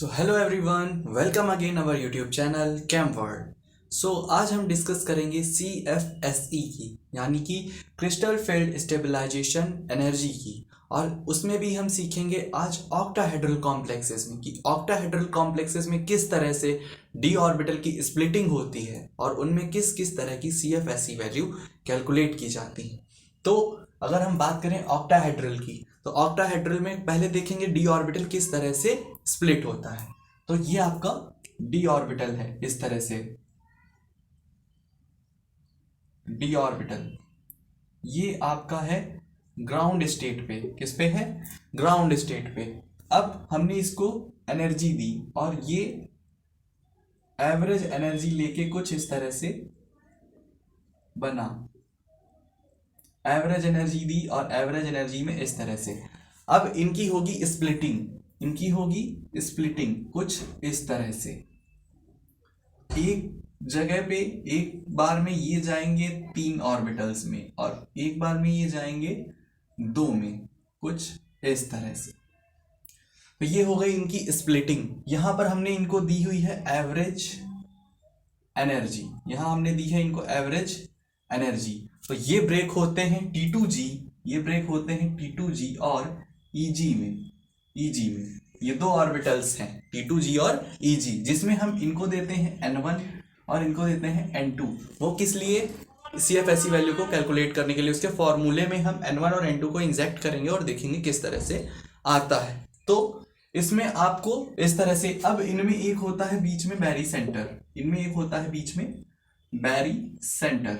So hello everyone, welcome again our YouTube channel cam world. So आज हम discuss करेंगे CFSE की, यानी कि क्रिस्टल फील्ड स्टेबलाइजेशन एनर्जी की। और उसमें भी हम सीखेंगे आज ऑक्टाहेड्रल कॉम्प्लेक्सेस में कि ऑक्टाहेड्रल कॉम्प्लेक्सेस में किस तरह से डी ऑर्बिटल की स्प्लिटिंग होती है और उनमें किस किस तरह की CFSE वैल्यू कैलकुलेट की जाती है। तो अगर हम बात करें ऑक्टाहेड्रल की, तो ऑक्टाहेड्रल में पहले देखेंगे डी ऑर्बिटल किस तरह से स्प्लिट होता है। तो ये आपका डी ऑर्बिटल है, इस तरह से डी ऑर्बिटल। ये आपका है ग्राउंड स्टेट पे, किस पे है? ग्राउंड स्टेट पे। अब हमने इसको एनर्जी दी और ये एवरेज एनर्जी लेके कुछ इस तरह से बना, एवरेज एनर्जी दी और एवरेज एनर्जी में इस तरह से। अब इनकी होगी स्प्लिटिंग, इनकी होगी स्प्लिटिंग कुछ इस तरह से। एक जगह पे एक बार में ये जाएंगे 3 ऑर्बिटल्स में और एक बार में ये जाएंगे 2 में, कुछ इस तरह से। तो ये हो गई इनकी स्प्लिटिंग। यहां पर हमने इनको दी हुई है एवरेज एनर्जी, यहां हमने दी है इनको एवरेज एनर्जी। तो ये ब्रेक होते हैं T2G, ये ब्रेक होते हैं T2G और EG में, EG में। ये 2 ऑर्बिटल्स हैं T2G और EG, जिसमें हम इनको देते हैं N1 और इनको देते हैं N2। वो किस लिए? CFSE वैल्यू को कैलकुलेट करने के लिए। उसके फॉर्मूले में हम N1 और N2 को इंजेक्ट करेंगे और देखेंगे किस तरह से आता है। तो इसमें आपको इस तरह से, अब इनमें एक होता है बीच में बैरी सेंटर, इनमें एक होता है बीच में बैरी सेंटर,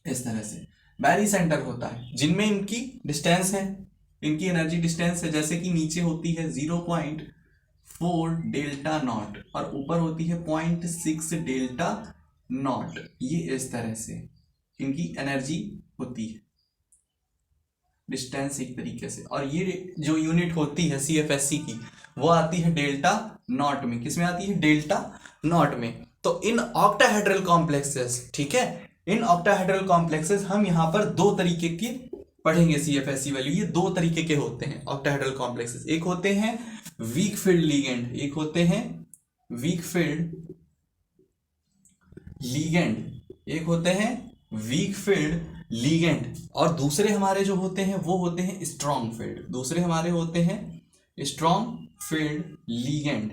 इस तरह से बैरी सेंटर होता है, जिनमें इनकी डिस्टेंस है, इनकी एनर्जी डिस्टेंस है। जैसे कि नीचे होती है 0.4 डेल्टा नॉट और ऊपर होती है 0.6 डेल्टा नॉट। ये इस तरह से इनकी एनर्जी होती है, डिस्टेंस एक तरीके से। और ये जो यूनिट होती है CFSE की, वो आती है डेल्टा नॉट में। किस में आती है? डेल्टा नॉट में। तो इन ऑक्टाहेड्रल कॉम्प्लेक्सेस, ठीक है, इन ऑक्टाहेड्रल कॉम्प्लेक्सेस हम यहां पर 2 तरीके के पढ़ेंगे CFSE वैल्यू। ये 2 तरीके के होते हैं ऑक्टाहेड्रल कॉम्प्लेक्सेस। एक होते हैं वीक फील्ड लीगेंड, एक होते हैं वीक फील्ड लीगेंड, एक होते हैं वीक फील्ड लीगेंड। और दूसरे हमारे जो होते हैं वो होते हैं स्ट्रॉन्ग फील्ड, दूसरे हमारे होते हैं strong field ligand,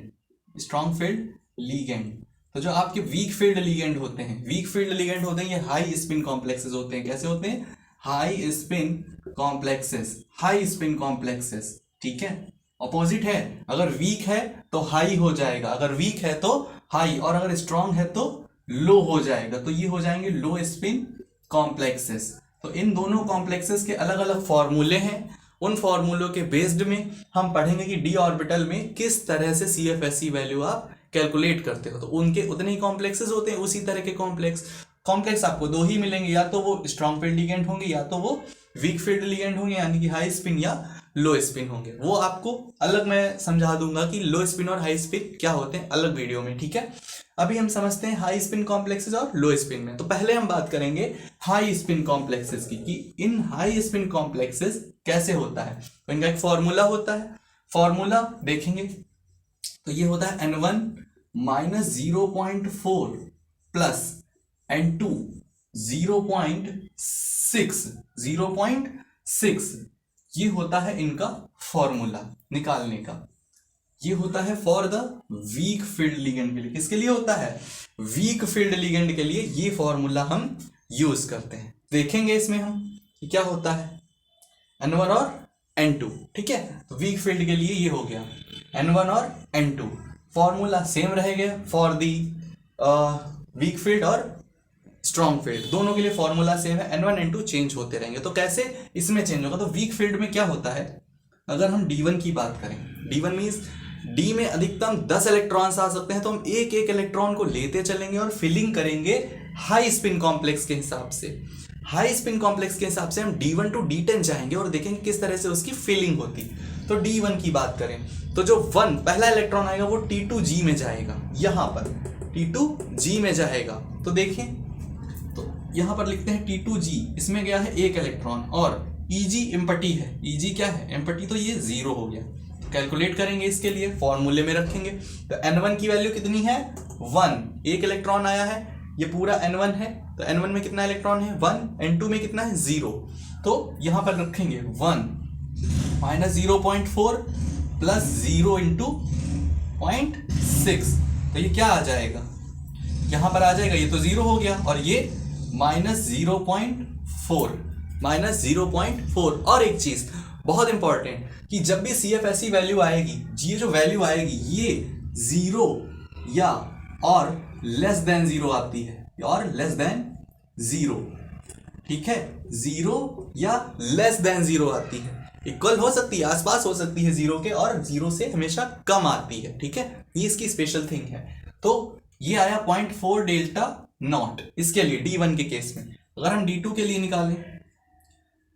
strong field ligand. तो जो आपके वीक फील्ड लीगेंड होते हैं, वीक फील्ड लीगेंड होते हैं, ये हाई स्पिन कॉम्प्लेक्सेस होते हैं। कैसे होते हैं? High spin complexes, high spin complexes, ठीक है। ऑपोजिट है, अगर वीक है तो हाई हो जाएगा, अगर वीक है तो हाई, और अगर स्ट्रॉन्ग है तो लो हो जाएगा। तो ये हो जाएंगे लो स्पिन कॉम्प्लेक्सेस। तो इन दोनों कॉम्प्लेक्सेस के अलग अलग फॉर्मूले हैं। उन फॉर्मूलों के बेस्ड में हम पढ़ेंगे कि डी ऑर्बिटल में किस तरह से CFSE वैल्यू आप कैलकुलेट करते हो। तो उनके उतने ही कॉम्प्लेक्सेस होते हैं, उसी तरह के कॉम्प्लेक्स आपको 2 ही मिलेंगे, या तो वो स्ट्रॉन्ग फील्ड लिगेंड होंगे या तो वो वीक फील्ड लिगेंड होंगे, यानी कि हाई स्पिन या लो स्पिन होंगे। वो आपको अलग मैं समझा दूंगा कि लो स्पिन और हाई स्पिन क्या होते हैं अलग वीडियो में, ठीक है। अभी हम समझते हैं हाई स्पिन कॉम्प्लेक्सेस और लो स्पिन में। तो पहले हम बात करेंगे हाई स्पिन कॉम्प्लेक्सेस की, कि इन हाई स्पिन कॉम्प्लेक्सेस कैसे होता है। तो इनका एक फॉर्मूला होता है, फॉर्मूला देखेंगे तो ये होता है N1 माइनस 0.4 प्लस N2 0.6, ये होता है इनका फॉर्मूला निकालने का। ये होता है for the weak field ligand के लिए। किसके लिए होता है? वीक फील्ड लिगेंड के लिए ये फॉर्मूला हम यूज करते हैं। देखेंगे इसमें हम कि क्या होता है N1 और N2, ठीक है। तो वीक फील्ड के लिए ये हो गया N1 और N2, फॉर्मूला सेम रहेगा फॉर दी वीक फील्ड और स्ट्रॉन्ग फील्ड, दोनों के लिए फॉर्मूला सेम है। N1 N2 चेंज होते रहेंगे। तो कैसे इसमें चेंज होगा? तो वीक फील्ड में क्या होता है, अगर हम D1 की बात करें, D1 मीन्स D में अधिकतम 10 इलेक्ट्रॉन्स आ सकते हैं, तो हम एक एक इलेक्ट्रॉन को लेते चलेंगे और फिलिंग करेंगे हाई स्पिन कॉम्प्लेक्स के हिसाब से। हाई स्पिन कॉम्प्लेक्स के हिसाब से हम D1 टू D10 जाएंगे और देखेंगे किस तरह से उसकी फिलिंग होती। तो D1 की बात करें तो जो 1 पहला इलेक्ट्रॉन आएगा वो T2G में जाएगा, यहां पर T2G में जाएगा। तो देखें, तो यहां पर लिखते हैं T2G, इसमें गया है 1 इलेक्ट्रॉन और EG एम्प्टी है। EG क्या है? एम्प्टी, तो ये 0 हो गया। कैलकुलेट करेंगे इसके लिए, फॉर्मूले में रखेंगे। तो n1 की वैल्यू कितनी है 1, एक इलेक्ट्रॉन आया है, ये पूरा n1 है, तो n1 में कितना इलेक्ट्रॉन है 1, n2 में कितना है 0, तो यहां पर रखेंगे 1 माइनस 0.4 प्लस 0 इंटू 0.6, तो ये क्या आ जाएगा, यहां पर आ जाएगा, ये तो 0 हो गया और ये -0.4 और एक चीज बहुत इंपॉर्टेंट कि जब भी CF ऐसी वैल्यू आएगी, ये जो वैल्यू आएगी ये 0 या और लेस देन 0 आती है, और लेस देन 0, ठीक है, 0 या लेस देन 0 आती है, इक्वल हो सकती है, आसपास हो सकती है 0 के, और 0 से हमेशा कम आती है, ठीक है, ये इसकी स्पेशल थिंग है। तो ये आया 0.4 डेल्टा नॉट इसके लिए D1 के केस में। अगर हम D2 के लिए निकालें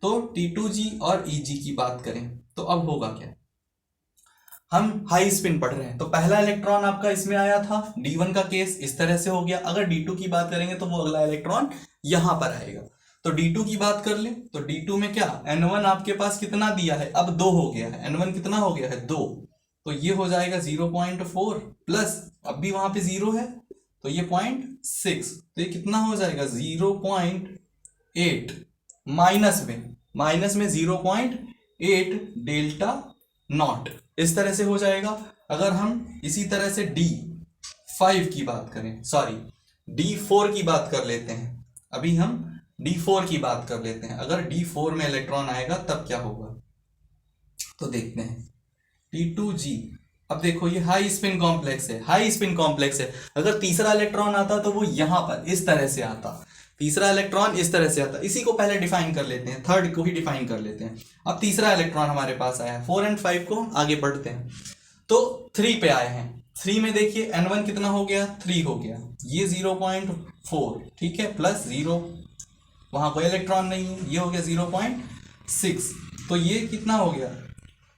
तो T2G और EG की बात करें तो अब होगा क्या, हम हाई स्पिन पढ़ रहे हैं, तो पहला इलेक्ट्रॉन आपका इसमें आया था, D1 का केस इस तरह से हो गया। अगर D2 की बात करेंगे तो वो अगला इलेक्ट्रॉन यहां पर आएगा। तो D2 की बात कर ले तो D2 में क्या, N1 आपके पास कितना दिया है, अब 2 हो गया है, N1 कितना हो गया है 2, तो ये हो जाएगा 0.4 प्लस अब भी वहां पे 0 है तो ये 0.6, तो ये कितना हो जाएगा 0.8 माइनस में 0.8 डेल्टा नॉट, इस तरह से हो जाएगा। अगर हम इसी तरह से D5 की बात करें, सॉरी D4 की बात कर लेते हैं, अभी हम D4 की बात कर लेते हैं। अगर D4 में इलेक्ट्रॉन आएगा तब क्या होगा, तो देखते हैं T2G। अब देखो ये हाई स्पिन कॉम्प्लेक्स है, हाई स्पिन कॉम्प्लेक्स है, अगर तीसरा इलेक्ट्रॉन आता तो वो यहां पर इस तरह से आता, तीसरा इलेक्ट्रॉन इस तरह से आता, इसी को पहले डिफाइन कर लेते हैं, थर्ड को ही डिफाइन कर लेते हैं। अब तीसरा इलेक्ट्रॉन हमारे पास आया है, 4 और 5 को आगे बढ़ते हैं, तो 3 पे आए हैं। 3 में देखिए N1 कितना हो गया 3 हो गया, ये 0.4, ठीक है, प्लस 0, वहां कोई इलेक्ट्रॉन नहीं है, ये हो गया 0.6, तो ये कितना हो गया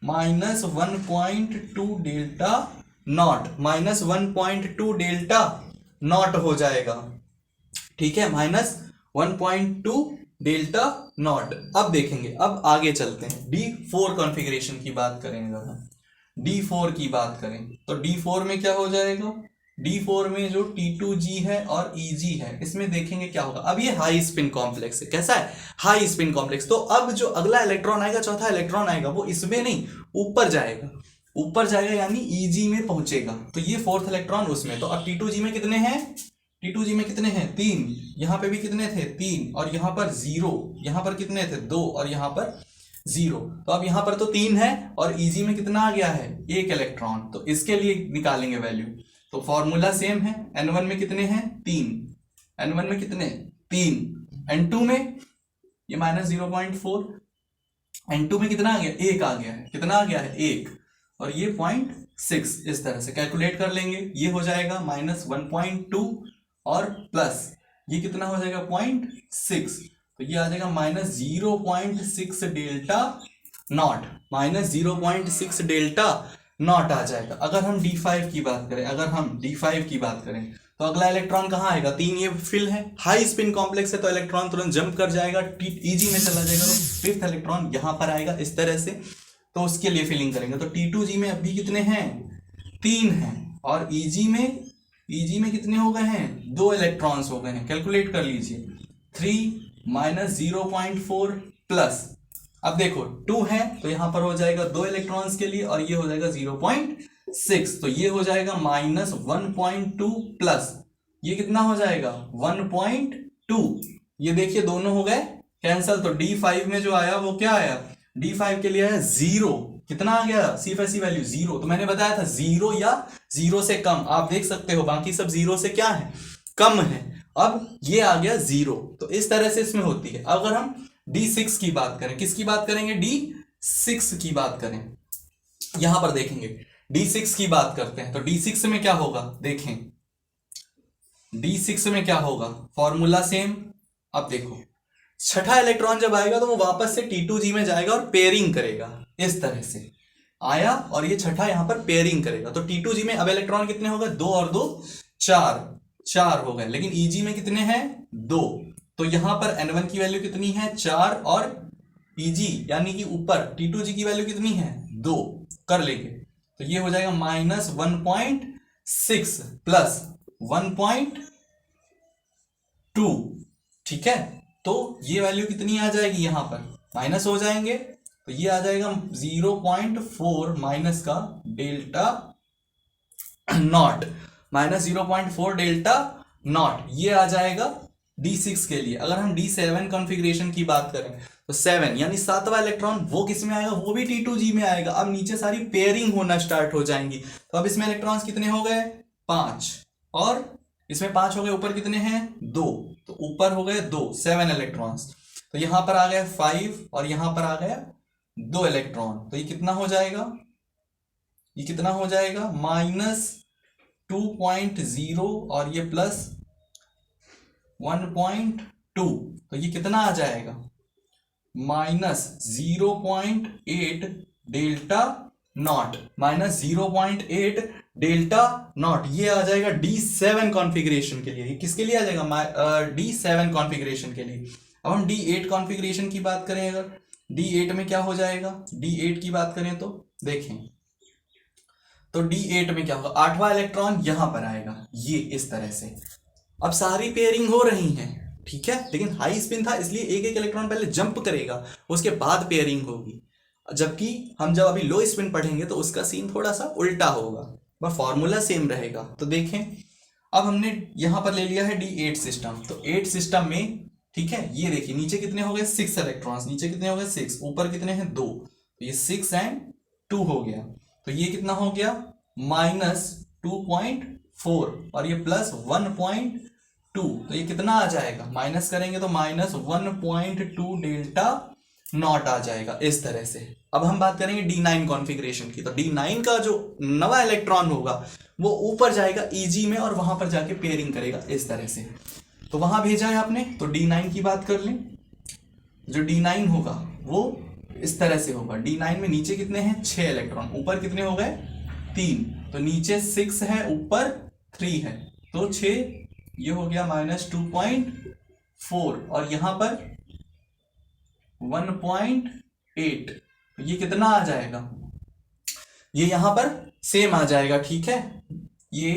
-1.2 डेल्टा नॉट, -1.2 डेल्टा नॉट हो जाएगा, ठीक है, -1.2 डेल्टा नॉट। अब देखेंगे, अब आगे चलते हैं, D4 कॉन्फ़िगरेशन की बात करेंगे। अगर हम D4 की बात करें तो D4 में क्या हो जाएगा, D4 में जो T2G है और EG है, इसमें देखेंगे क्या होगा। अब ये हाई स्पिन कॉम्प्लेक्स है, कैसा है हाई स्पिन कॉम्प्लेक्स, तो अब जो अगला इलेक्ट्रॉन आएगा, चौथा इलेक्ट्रॉन आएगा, वो इसमें नहीं ऊपर जाएगा, ऊपर जाएगा यानी EG में पहुंचेगा, तो ये 4th इलेक्ट्रॉन उसमें। तो अब T2G में कितने हैं, T2G में कितने हैं 3, यहां पे भी कितने थे 3, और यहां पर 0, यहां पर कितने थे 2, और यहां पर 0, तो अब यहां पर तो 3 है, और EG में कितना आ गया है 1 इलेक्ट्रॉन, तो इसके लिए निकालेंगे वैल्यू। तो फॉर्मूला सेम है, N1 में कितने हैं 3, N1 में कितने 3, N2 में ये -0.4, N2 में कितना आ गया 1 आ गया है, कितना आ गया है 1, और ये 0.6, इस तरह से कैलकुलेट कर लेंगे, ये हो जाएगा -1.2 और प्लस ये कितना हो जाएगा 0.6, तो ये आ जाएगा -0.6 डेल्टा नॉट, -0.6 डेल्टा नॉट आ जाएगा। अगर हम D5 की बात करें, अगर हम D5 की बात करें तो अगला इलेक्ट्रॉन कहाँ आएगा, 3 ये फिल है, हाई स्पिन कॉम्प्लेक्स है, तो इलेक्ट्रॉन तुरंत जंप कर जाएगा, EG में चला जाएगा, तो 5th इलेक्ट्रॉन यहां पर आएगा इस तरह से, तो उसके लिए फिलिंग करेंगे। तो T2G में अभी कितने हैं 3 हैं, और EG में कितने हो गए हैं 2 इलेक्ट्रॉन्स हो गए हैं, कैलकुलेट कर लीजिए, 3 - 0.4 प्लस, अब देखो 2 है तो यहां पर हो जाएगा 2 इलेक्ट्रॉन्स के लिए, और ये हो जाएगा 0.6, तो ये हो जाएगा -1.2 प्लस ये कितना हो जाएगा 1.2, ये देखिए दोनों हो गए कैंसल। तो D5 में जो आया वो क्या आया, D5 के लिए आया 0, कितना आ गया सिर्फ ऐसी वैल्यू 0, तो मैंने बताया था 0 या 0 से कम, आप देख सकते हो बाकी सब 0 से क्या है कम है, अब ये आ गया 0, तो इस तरह से इसमें होती है। अगर हम D6 की बात करें, किसकी बात करेंगे D6 की बात करें, यहां पर देखेंगे D6 की बात करते हैं, तो D6 में क्या होगा देखें, D6 में क्या होगा फॉर्मूला सेम। अब देखो छठा इलेक्ट्रॉन जब आएगा तो वो वापस से T2G में जाएगा और पेयरिंग करेगा, इस तरह से आया, और ये छठा यहां पर पेयरिंग करेगा, तो T2G में अब इलेक्ट्रॉन कितने हो गए 2 और 2 4 हो गए, लेकिन EG में कितने हैं 2, तो यहां पर N1 की वैल्यू कितनी है 4, और EG यानी कि ऊपर T2G की वैल्यू कितनी है 2 कर लेंगे तो ये हो जाएगा -1.6 प्लस 1.2। ठीक है, तो ये वैल्यू कितनी आ जाएगी, यहां पर माइनस हो जाएंगे तो ये आ जाएगा 0.4 माइनस का डेल्टा नॉट, -0.4 डेल्टा नॉट, ये आ जाएगा D6 के लिए। अगर हम D7 कॉन्फ़िगरेशन की बात करें तो 7 यानी 7वां इलेक्ट्रॉन वो किस में आएगा, वो भी T2G में आएगा। अब नीचे सारी पेयरिंग होना स्टार्ट हो जाएंगी। तो अब इसमें इलेक्ट्रॉन्स कितने हो गए, 5, और इसमें 5 हो गए, ऊपर कितने हैं 2, तो ऊपर हो गए 2, 7 इलेक्ट्रॉन्स। तो यहां पर आ गया 5 और यहां पर आ गया 2 इलेक्ट्रॉन। तो ये कितना हो जाएगा, ये कितना हो जाएगा -2.0 और ये प्लस 1.2, तो ये कितना आ जाएगा -0.8 डेल्टा नॉट, -0.8 डेल्टा नॉट, ये आ जाएगा D7 कॉन्फ़िगरेशन के लिए। ये किसके लिए आ जाएगा, D7 कॉन्फ़िगरेशन के लिए। अब हम D8 कॉन्फ़िगरेशन की बात करें, अगर D8 में क्या हो जाएगा, D8 की बात करें तो देखें तो D8 में क्या होगा, 8वां इलेक्ट्रॉन यहां पर आएगा, ये इस तरह से। अब सारी पेयरिंग हो रही हैं, ठीक है, लेकिन हाई स्पिन था इसलिए एक एक इलेक्ट्रॉन पहले जंप करेगा, उसके बाद पेयरिंग होगी। जबकि हम जब अभी लो स्पिन पढ़ेंगे तो उसका सीन थोड़ा सा उल्टा होगा, पर फॉर्मूला सेम रहेगा। तो देखें, अब हमने यहां पर ले लिया है D8 सिस्टम। तो 8 सिस्टम में, ठीक है, ये देखिए नीचे कितने हो गए 6 इलेक्ट्रॉन्स, नीचे कितने हो गए 6, ऊपर कितने हैं 2, तो ये 6 एंड 2 हो गया। तो ये कितना हो गया -2.4 और ये प्लस 1.2, तो ये कितना आ जाएगा, माइनस करेंगे तो -1.2 डेल्टा नॉट आ जाएगा इस तरह से। अब हम बात करेंगे D9 कॉन्फ़िगरेशन की। तो D9 का जो नवा इलेक्ट्रॉन होगा वो ऊपर जाएगा EG में और वहां पर जाके पेयरिंग करेगा इस तरह से। तो वहां भेजा है आपने, तो D9 की बात कर लें। जो D9 होगा वो इस तरह से होगा। D9 में नीचे कितने हैं 6 इलेक्ट्रॉन, ऊपर कितने हो गए 3, तो नीचे 6 है ऊपर 3 है, तो 6, ये हो गया -2.4 और यहां पर 1.8, तो ये कितना आ जाएगा, ये यहां पर सेम आ जाएगा। ठीक है, ये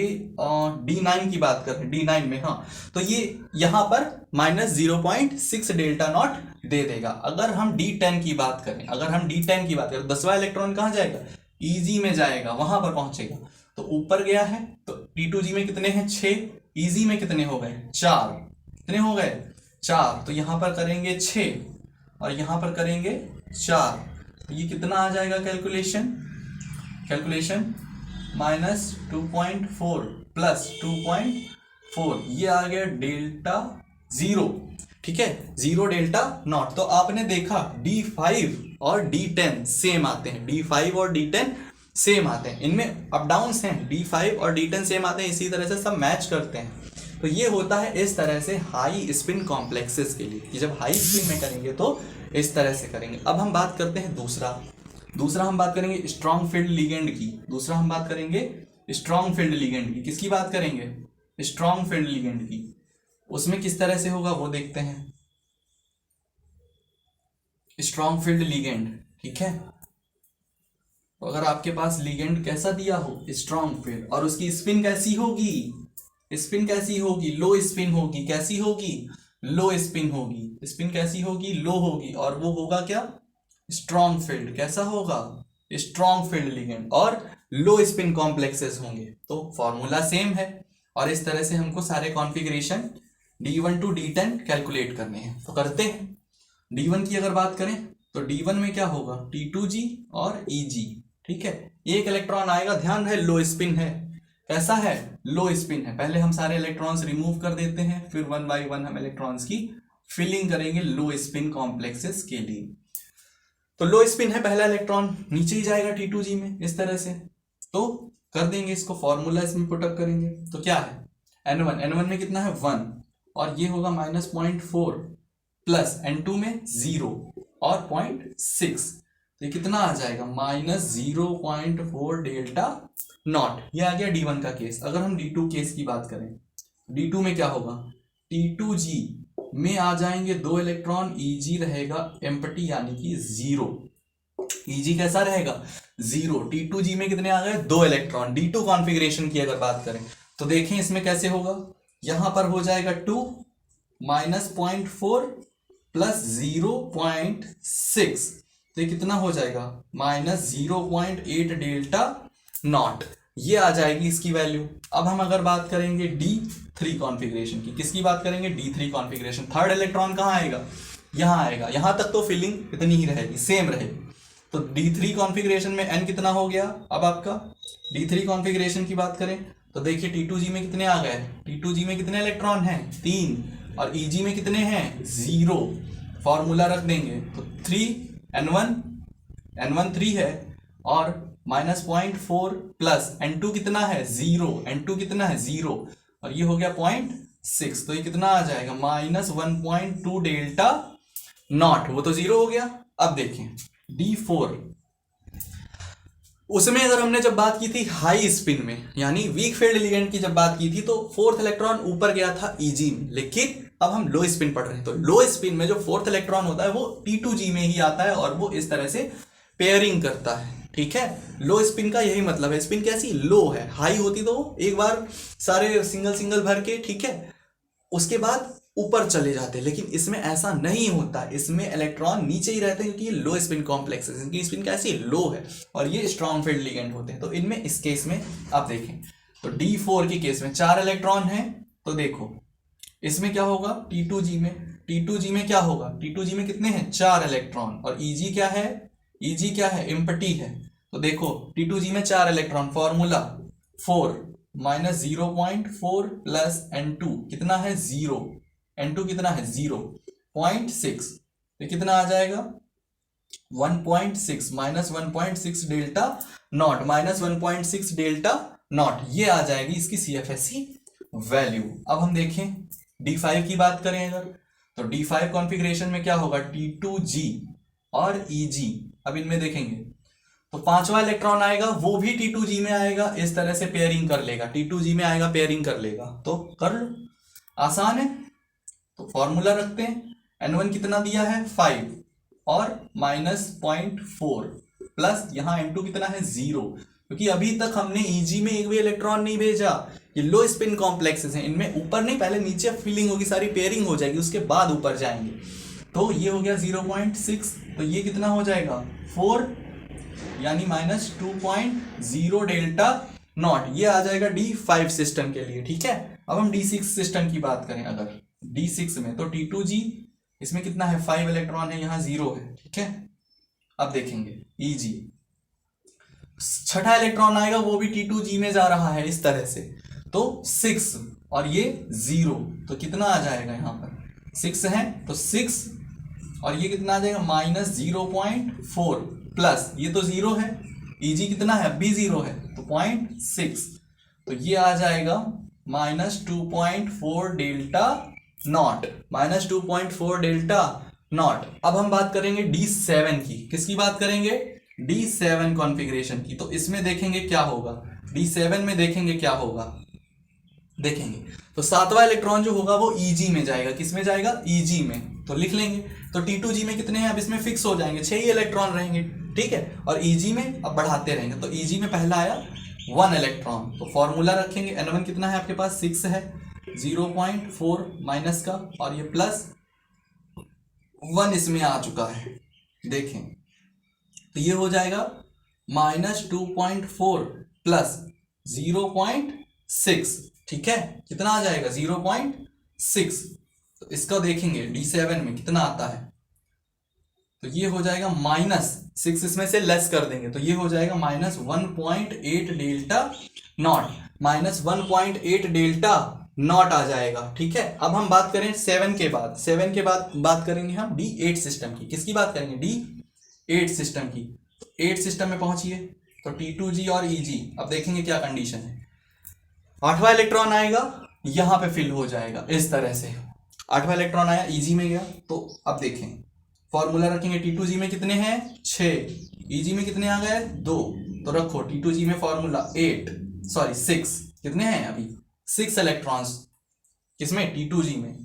D9 की बात कर रहे हैं, D9 में, हाँ, तो ये यहां पर -0.6 डेल्टा नॉट दे देगा। अगर हम D10 की बात करें, अगर हम D10 की बात करें, 10वां इलेक्ट्रॉन कहां जाएगा, EG में जाएगा, वहां पर पहुंचेगा, तो ऊपर गया है, तो T2G में कितने हैं 6, EG में कितने हो गए 4, कितने हो गए 4, तो यहां पर करेंगे 6 और यहां पर करेंगे 4, तो ये कितना आ जाएगा, कैलकुलेशन -2.4 प्लस 2.4, ये आ गया डेल्टा 0। ठीक है, 0 डेल्टा नॉट। तो आपने देखा D5 और D10 सेम आते हैं, D5 और D10 सेम आते हैं, इनमें अप डाउन्स हैं, D5 और D10 सेम आते हैं, इसी तरह से सब मैच करते हैं। तो ये होता है इस तरह से हाई स्पिन कॉम्प्लेक्सेस के लिए, कि जब हाई स्पिन में करेंगे तो इस तरह से करेंगे। अब हम बात करते हैं दूसरा हम बात करेंगे स्ट्रॉन्ग फील्ड लिगेंड की। दूसरा हम बात करेंगे स्ट्रॉन्ग फील्ड लिगेंड की। किसकी बात करेंगे, स्ट्रॉन्ग फील्ड लिगेंड की। उसमें किस तरह से होगा वो देखते हैं। स्ट्रॉन्ग फील्ड लिगेंड, ठीक है, तो अगर आपके पास लिगेंड कैसा दिया हो स्ट्रॉन्ग फील्ड, और उसकी स्पिन कैसी होगी, स्पिन कैसी होगी, लो स्पिन होगी, कैसी होगी, लो स्पिन होगी, स्पिन कैसी होगी, लो होगी, और वो होगा क्या, स्ट्रॉन्ग फील्ड। कैसा होगा, स्ट्रॉन्ग फील्ड लिगेंड, और लो स्पिन कॉम्प्लेक्सेस होंगे। तो फॉर्मूला सेम है, और इस तरह से हमको सारे configuration D1 to D10 calculate करने हैं, तो करते हैं। D1 की अगर बात करें तो D1 में क्या होगा, T2G और EG। ठीक है, एक इलेक्ट्रॉन आएगा, ध्यान रहे लो स्पिन है, कैसा है, लो स्पिन है। पहले हम सारे इलेक्ट्रॉन्स रिमूव कर देते हैं, फिर 1 by 1 हम इलेक्ट्रॉन्स की फिलिंग करेंगे लो स्पिन कॉम्प्लेक्सेस के लिए। तो लो स्पिन है, पहला इलेक्ट्रॉन नीचे ही जाएगा T2G में इस तरह से, तो कर देंगे इसको, फॉर्मूला इसमें पुटअप करेंगे। तो क्या है N1 में कितना है 1, और ये होगा -0.4 प्लस N2 में 0 और 0.6, तो ये कितना आ जाएगा -0.4 डेल्टा नॉट। ये आ गया D1 का केस। अगर हम D2 केस की बात करें, D2 में क्या होगा, T2G में आ जाएंगे 2 इलेक्ट्रॉन, EG रहेगा एम्प्टी यानी कि 0। Eg कैसा रहेगा 0। T2g में कितने आ गए 2 इलेक्ट्रॉन। D2 कॉन्फ़िगरेशन की अगर बात करें तो देखें इसमें कैसे होगा, यहां पर हो जाएगा 2 माइनस 0.4 प्लस 0.6, तो ये कितना हो जाएगा माइनस 0.8 डेल्टा नॉट, ये आ जाएगी इसकी वैल्यू। अब हम अगर बात करेंगे D3 कॉन्फ़िगरेशन की, किसकी बात करेंगे D3 कॉन्फ़िगरेशन, थर्ड इलेक्ट्रॉन कहाँ आएगा यहाँ आएगा। यहां तक तो फिलिंग इतनी ही रहेगी, सेम रहेगी। तो D3 कॉन्फ़िगरेशन में n कितना हो गया, अब आपका D3 कॉन्फ़िगरेशन की बात करें तो देखिए T2g में कितने आ गए, T2g में कितने इलेक्ट्रॉन हैं 3, और Eg में कितने हैं 0। फॉर्मूला रख देंगे तो 3n1 3 है, और माइनस 0.4 प्लस n2 कितना है 0, n2 कितना है 0, और ये हो गया 0.6, तो ये कितना आ जाएगा माइनस 1.2 डेल्टा नॉट, वो तो 0 हो गया। अब देखें D4, उसमें अगर हमने जब बात की थी हाई स्पिन में यानी वीक फील्ड लिगेंड की जब बात की थी तो फोर्थ इलेक्ट्रॉन ऊपर गया था Eg में, लेकिन अब हम लो स्पिन पढ़ रहे हैं तो लो स्पिन में जो फोर्थ इलेक्ट्रॉन होता है वो T2g में ही आता है और वो इस तरह से पेयरिंग करता है। ठीक है, लो स्पिन का यही मतलब है, स्पिन कैसी लो है, हाई होती तो एक बार सारे सिंगल सिंगल भर के, ठीक है, उसके बाद ऊपर चले जाते हैं, लेकिन इसमें ऐसा नहीं होता, इसमें इलेक्ट्रॉन नीचे ही रहते हैं क्योंकि ये लो स्पिन कॉम्प्लेक्स है, इनकी स्पिन कैसी लो है और ये स्ट्रॉन्ग फील्ड लिगेंड होते हैं। तो इनमें इस केस में आप देखें तो D4 के केस में 4 इलेक्ट्रॉन हैं, तो देखो इसमें क्या होगा T2g में क्या होगा, T2g में कितने हैं 4 इलेक्ट्रॉन, और Eg क्या है, Eg क्या है एम्प्टी है, तो देखो T2g में 4 electron, formula 4 minus 0.4 plus n2 कितना है 0, n2 कितना है 0.6, तो कितना आ जाएगा 1.6 minus 1.6 delta naught, minus 1.6 delta not, ये आ जाएगी इसकी CFSE वैल्यू। अब हम देखें D5 की बात करें अगर तो D5 कॉन्फ़िगरेशन में क्या होगा T2g और Eg, अब इनमें देखेंगे तो पांचवा इलेक्ट्रॉन आएगा वो भी T2g में आएगा, इस तरह से पेयरिंग कर लेगा, T2g में आएगा पेयरिंग कर लेगा, तो कर लो आसान है। तो फॉर्मूला रखते हैं, n1 कितना दिया है 5 और माइनस 0.4 प्लस यहाँ n2 कितना है 0, क्योंकि अभी तक हमने Eg में एक भी इलेक्ट्रॉन नहीं भेजा, ये लो स्पिन कॉम्प्लेक्सेस हैं, इनमें ऊपर नहीं पहले नीचे फिलिंग होगी, सारी पेयरिंग हो जाएगी, उसके बाद ऊपर जाएंगे। तो ये हो गया 0.6, तो ये कितना हो जाएगा 4 यानी माइनस 2.0 डेल्टा नॉट, ये आ जाएगा D5 सिस्टम के लिए। ठीक है, अब हम D6 सिस्टम की बात करें अगर D6 में तो T2g इसमें कितना है 5 इलेक्ट्रॉन है, यहाँ 0 है। ठीक है, अब देखेंगे Eg, छठा इलेक्ट्रॉन आएगा वो भी T2g में जा रहा है इस तरह से, तो 6 और ये 0, तो कितना आ जाएगा यहाँ पर 6 है तो 6 और ये कितना आ जाएगा माइनस 0.4 प्लस ये तो 0 है, Eg कितना है अब भी 0 है तो 0.6, तो ये आ जाएगा minus 2.4 delta naught, minus 2.4 delta not. अब हम बात करेंगे D7 की, किसकी बात करेंगे D7 कॉन्फ़िगरेशन की, तो इसमें देखेंगे क्या होगा, D7 में देखेंगे क्या होगा, देखेंगे तो सातवां इलेक्ट्रॉन जो होगा वो Eg में जाएगा, किस में जाएगा Eg में, तो लिख लेंगे तो T2g में कितने हैं अब इसमें फिक्स हो जाएंगे 6 ही इलेक्ट्रॉन रहेंगे। ठीक है, और Eg में अब बढ़ाते रहेंगे, तो Eg में पहला आया 1 इलेक्ट्रॉन, तो फॉर्मूला रखेंगे n1 कितना है आपके पास 6 है, 0.4 माइनस का और ये प्लस 1 इसमें आ चुका है, देखें तो ये हो जाएगा माइनस 2.4 प्लस 0.6। ठीक है, कितना आ जाएगा 0.6, तो इसका देखेंगे D7 में कितना आता है, तो ये हो जाएगा माइनस 6, इसमें से लेस कर देंगे तो ये हो जाएगा minus 1.8 delta naught, minus 1.8 delta naught आ जाएगा। ठीक है, अब हम बात करें 7 के बाद बात करेंगे हम D8 सिस्टम की, किसकी बात करेंगे D8 सिस्टम की, तो 8 सिस्टम में पहुंचिए तो T2g और Eg, अब देखेंगे क्या कंडीशन है, आठवां इलेक्ट्रॉन आएगा यहां पे फिल हो जाएगा इस तरह से, आठवां इलेक्ट्रॉन आया Eg में गया, तो अब देखें फॉर्मूला रखेंगे T2g में कितने हैं 6, Eg में कितने आ गए 2, तो रखो T2g में फॉर्मूला 6 कितने हैं अभी 6 इलेक्ट्रॉन्स किसमें T2g में,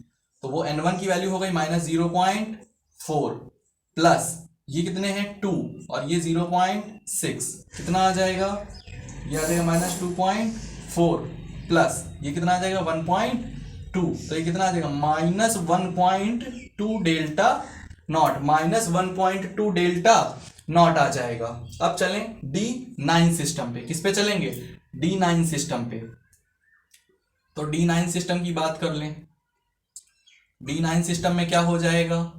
तो वो n1 की वैल्यू हो गई माइनस 0.4 प्लस ये कितने हैं 2 और ये 0.6, कितना आ जाएगा, ये आ जाएगा -2.4 प्लस ये कितना आ जाएगा 1.2, तो ये कितना आ जाएगा -1.2 डेल्टा नॉट, -1.2 डेल्टा नॉट आ जाएगा। अब चलें D9 सिस्टम पे, किस पे चलेंगे, D9 सिस्टम पे। तो D9 सिस्टम की बात कर लें। D9 सिस्टम में क्या हो जाएगा,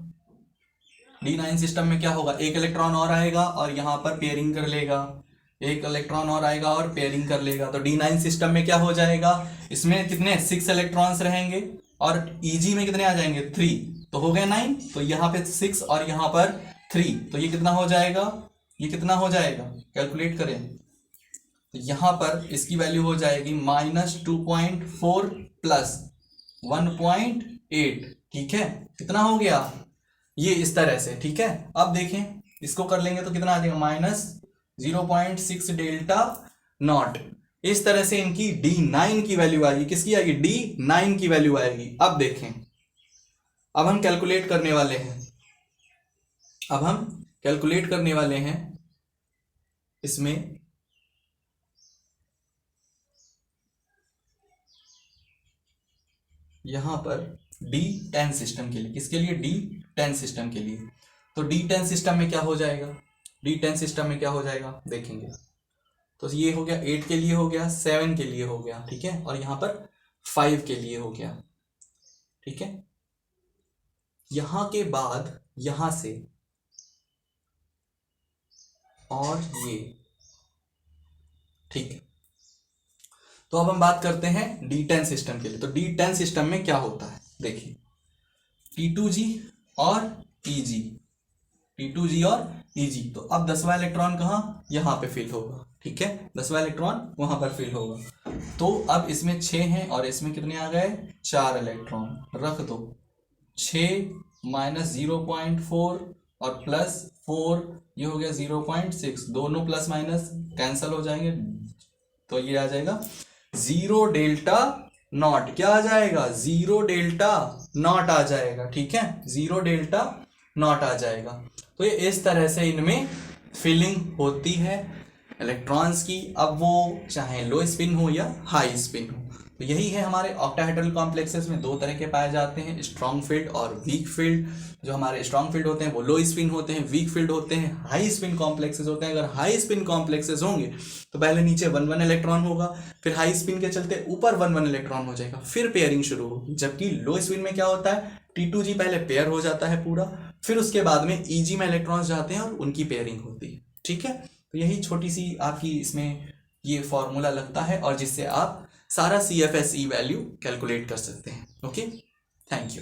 D9 सिस्टम में क्या होगा, एक इलेक्ट्रॉन और आएगा और यहां पर पेयरिंग कर लेगा, एक इलेक्ट्रॉन और आएगा और पेयरिंग कर लेगा। तो D9 सिस्टम में क्या हो जाएगा, इसमें कितने 6 इलेक्ट्रॉन्स रहेंगे और Eg में कितने आ जाएंगे 3, तो हो गया 9, तो यहाँ पे 6 और यहाँ पर 3, तो ये कितना हो जाएगा, ये कितना हो जाएगा, कैलकुलेट करें। तो यहाँ पर इसकी वैल्यू हो जाएगी -2.4 प्लस 1.8, ठीक है, कितना हो गया, ये इस तरह से, ठीक है। अब देखें इसको कर लेंगे तो कितना आ जाएगा -0.6 डेल्टा नॉट। इस तरह से इनकी D9 की वैल्यू आएगी, किसकी आएगी, D9 की वैल्यू आएगी। अब देखें, अब हम कैलकुलेट करने वाले हैं, अब हम कैलकुलेट करने वाले हैं इसमें यहां पर D10 सिस्टम के लिए, किसके लिए, D10 सिस्टम के लिए। तो D10 सिस्टम में क्या हो जाएगा, D10 सिस्टम में क्या हो जाएगा देखेंगे। तो ये हो गया 8 के लिए हो गया, 7 के लिए हो गया, ठीक है, और यहां पर 5 के लिए हो गया, ठीक है। यहां के बाद यहां से और ये, ठीक है। तो अब हम बात करते हैं D10 सिस्टम के लिए। तो D10 सिस्टम में क्या होता है देखिए, T2G और Eg, T2G और Eg। तो अब 10वां इलेक्ट्रॉन कहाँ, यहाँ पे फिल होगा, ठीक है, 10वां इलेक्ट्रॉन वहां पर फिल होगा। तो अब इसमें 6 हैं और इसमें कितने आ गए, 4 इलेक्ट्रॉन रख दो, 6 माइनस 0.4 और प्लस 4, ये हो गया 0.6, दोनों प्लस माइनस कैंसल हो जाएंगे, तो ये आ जाएगा 0 डेल्टा नॉट, क्या आ जाएगा 0 डेल्टा नॉट आ जाएगा, ठीक है, 0 डेल्टा नॉट आ जाएगा। तो ये इस तरह से इनमें फिलिंग होती है इलेक्ट्रॉन्स की, अब वो चाहे लो स्पिन हो या हाई स्पिन हो। तो यही है, हमारे ऑक्टाहेड्रल कॉम्प्लेक्सेस में 2 तरह के पाए जाते हैं, स्ट्रॉन्ग फील्ड और वीक फील्ड। जो हमारे स्ट्रॉन्ग फील्ड होते हैं वो लो स्पिन होते हैं, वीक फील्ड होते हैं हाई स्पिन कॉम्प्लेक्सेस होते हैं। अगर हाई स्पिन कॉम्प्लेक्सेस होंगे तो पहले नीचे 1 इलेक्ट्रॉन होगा, फिर हाई स्पिन के चलते ऊपर 1 इलेक्ट्रॉन हो जाएगा, फिर पेयरिंग शुरू होगी। जबकि लो स्पिन में क्या होता है, T2G पहले पेयर हो जाता है पूरा, फिर उसके बाद में Eg में इलेक्ट्रॉन्स जाते हैं और उनकी पेयरिंग होती है, ठीक है। तो यही छोटी सी आपकी इसमें ये फॉर्मूला लगता है और जिससे आप सारा CFSE वैल्यू कैलकुलेट कर सकते हैं। Okay, thank you.